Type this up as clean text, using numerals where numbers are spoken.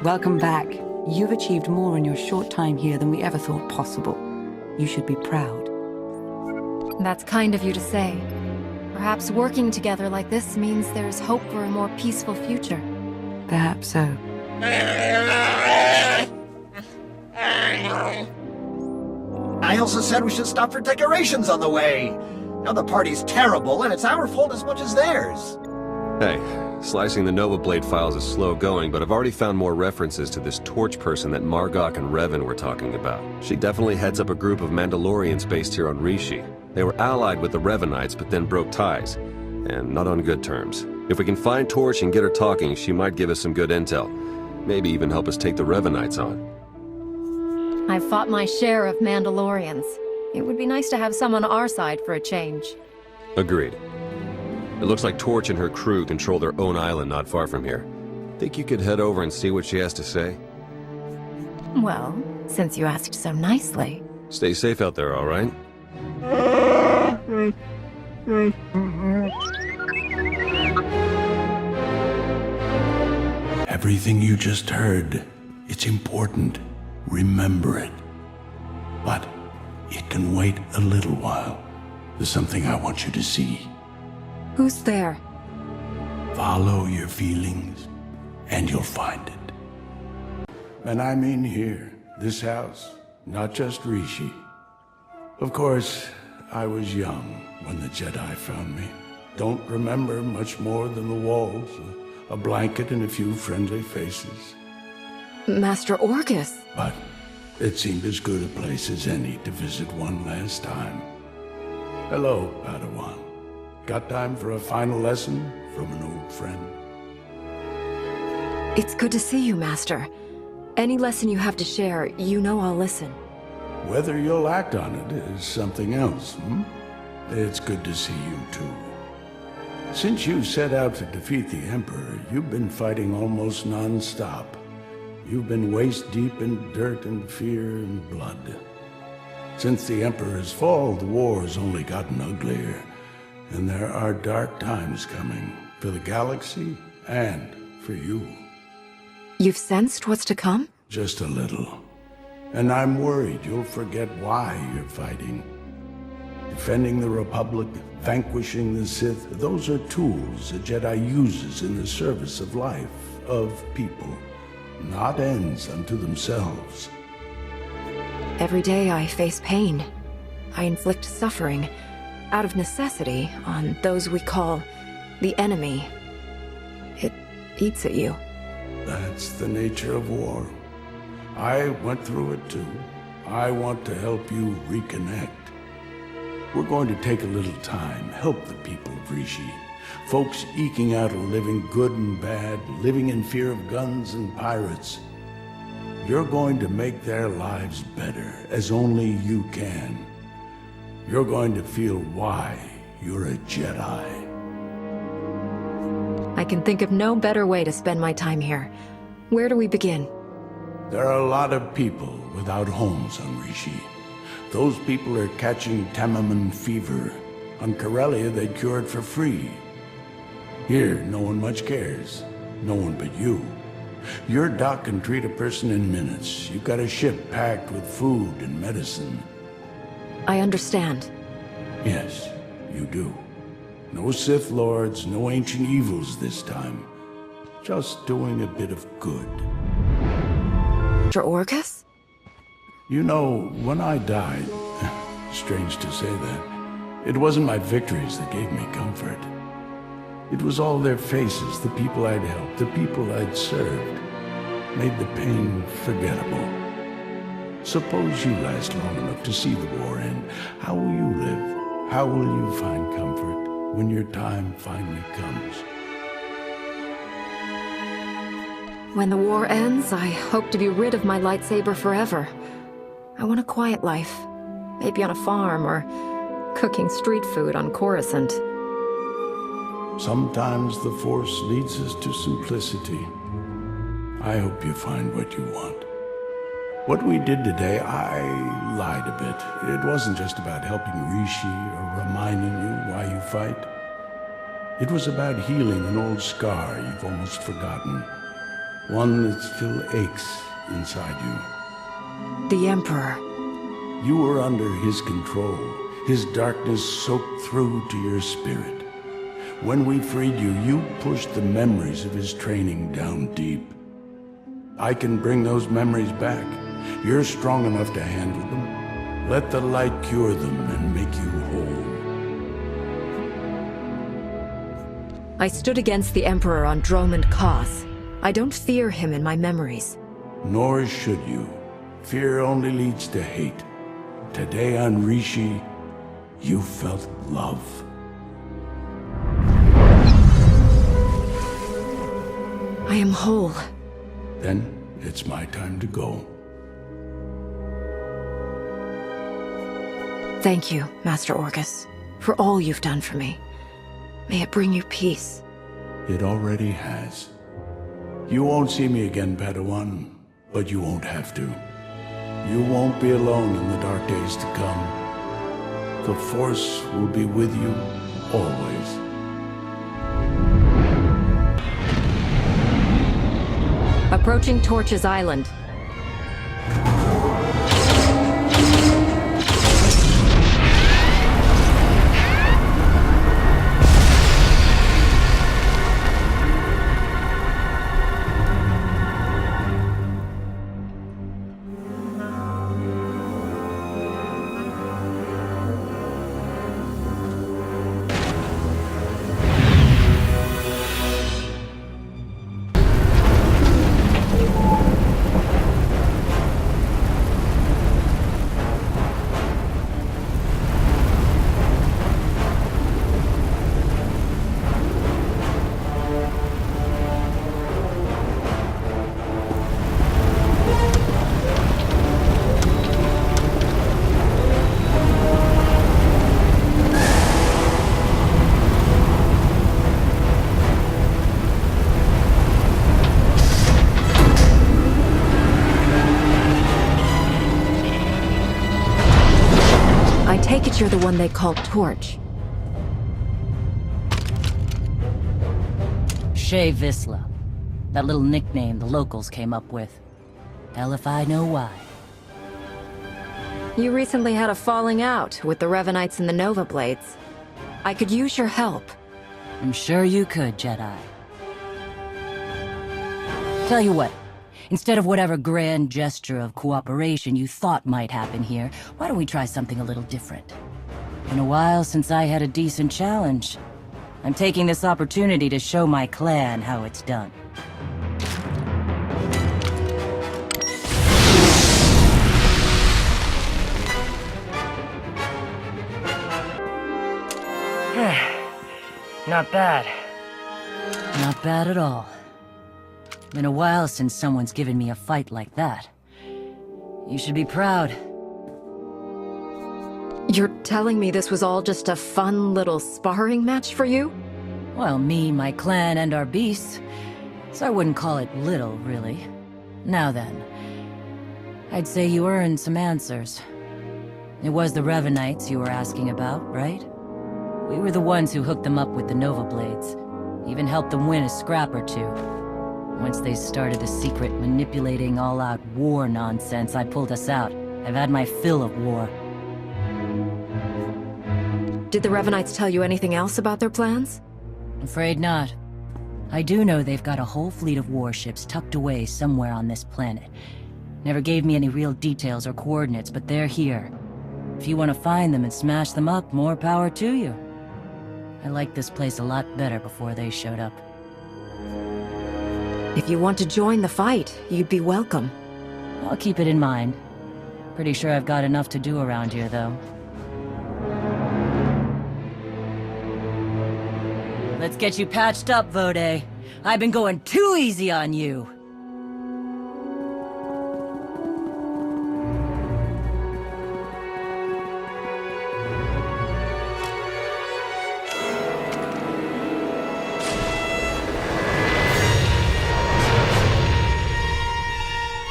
Welcome back. You've achieved more in your short time here than we ever thought possible. You should be proud. That's kind of you to say. Perhaps working together like this means there's hope for a more peaceful future. Perhaps so. I also said we should stop for decorations on the way. Now the party's terrible, and it's our fault as much as theirs. Hey, slicing the Nova Blade files is slow going, but I've already found more references to this torch person that Margok and Revan were talking about. She definitely heads up a group of Mandalorians based here on Rishi. They were allied with the Revanites, but then broke ties, and not on good terms. If we can find Torch and get her talking, she might give us some good intel. Maybe even help us take the Revanites on. I've fought my share of Mandalorians. It would be nice to have some on our side for a change. Agreed. It looks like Torch and her crew control their own island not far from here. Think you could head over and see what she has to say? Well, since you asked so nicely. Stay safe out there, all right? Everything you just heard, it's important. Remember it. But it can wait a little while. There's something I want you to see. Who's there? Follow your feelings, and you'll find it. And I mean here, this house, not just Rishi. Of course, I was young when the Jedi found me. Don't remember much more than the walls, a blanket and a few friendly faces. Master Orgus. But it seemed as good a place as any to visit one last time. Hello, Padawan. Got time for a final lesson from an old friend? It's good to see you, Master. Any lesson you have to share, you know I'll listen. Whether you'll act on it is something else, It's good to see you, too. Since you set out to defeat the Emperor, you've been fighting almost non-stop. You've been waist-deep in dirt and fear and blood. Since the Emperor's fall, the war's only gotten uglier. And there are dark times coming, for the galaxy and for you. You've sensed what's to come? Just a little. And I'm worried you'll forget why you're fighting. Defending the Republic, vanquishing the Sith, those are tools a Jedi uses in the service of life, of people, not ends unto themselves. Every day I face pain. I inflict suffering, out of necessity, on those we call the enemy. It eats at you. That's the nature of war. I went through it too. I want to help you reconnect. We're going to take a little time, help the people of Rishi. Folks eking out a living, good and bad, living in fear of guns and pirates. You're going to make their lives better, as only you can. You're going to feel why you're a Jedi. I can think of no better way to spend my time here. Where do we begin? There are a lot of people without homes on Rishi. Those people are catching Tamaman fever. On Corellia, they cure it for free. Here, no one much cares. No one but you. Your doc can treat a person in minutes. You've got a ship packed with food and medicine. I understand. Yes, you do. No Sith Lords, no ancient evils this time. Just doing a bit of good. Master Orgus? You know, when I died, strange to say that, it wasn't my victories that gave me comfort. It was all their faces, the people I'd helped, the people I'd served, made the pain forgettable. Suppose you last long enough to see the war end. How will you live? How will you find comfort when your time finally comes? When the war ends, I hope to be rid of my lightsaber forever. I want a quiet life, maybe on a farm or cooking street food on Coruscant. Sometimes the Force leads us to simplicity. I hope you find what you want. What we did today, I lied a bit. It wasn't just about helping Rishi or reminding you why you fight. It was about healing an old scar you've almost forgotten. One that still aches inside you. The Emperor. You were under his control. His darkness soaked through to your spirit. When we freed you, you pushed the memories of his training down deep. I can bring those memories back. You're strong enough to handle them. Let the light cure them and make you whole. I stood against the Emperor on Dromund Koth. I don't fear him in my memories. Nor should you. Fear only leads to hate. Today on Rishi, you felt love. I am whole. Then it's my time to go. Thank you, Master Orgus, for all you've done for me. May it bring you peace. It already has. You won't see me again, Padawan, but you won't have to. You won't be alone in the dark days to come. The Force will be with you always. Approaching Torches Island. Take it you're the one they call Torch. Shay Visla. That little nickname the locals came up with. Hell if I know why. You recently had a falling out with the Revanites and the Nova Blades. I could use your help. I'm sure you could, Jedi. Tell you what, instead of whatever grand gesture of cooperation you thought might happen here, why don't we try something a little different? Been a while since I had a decent challenge. I'm taking this opportunity to show my clan how it's done. Not bad. Not bad at all. Been a while since someone's given me a fight like that. You should be proud. You're telling me this was all just a fun little sparring match for you? Well, me, my clan, and our beasts. So I wouldn't call it little, really. Now then, I'd say you earned some answers. It was the Revanites you were asking about, right? We were the ones who hooked them up with the Nova Blades. Even helped them win a scrap or two. Once they started the secret manipulating all-out war nonsense, I pulled us out. I've had my fill of war. Did the Revanites tell you anything else about their plans? Afraid not. I do know they've got a whole fleet of warships tucked away somewhere on this planet. Never gave me any real details or coordinates, but they're here. If you want to find them and smash them up, more power to you. I liked this place a lot better before they showed up. If you want to join the fight, you'd be welcome. I'll keep it in mind. Pretty sure I've got enough to do around here, though. Let's get you patched up, Vode. I've been going too easy on you.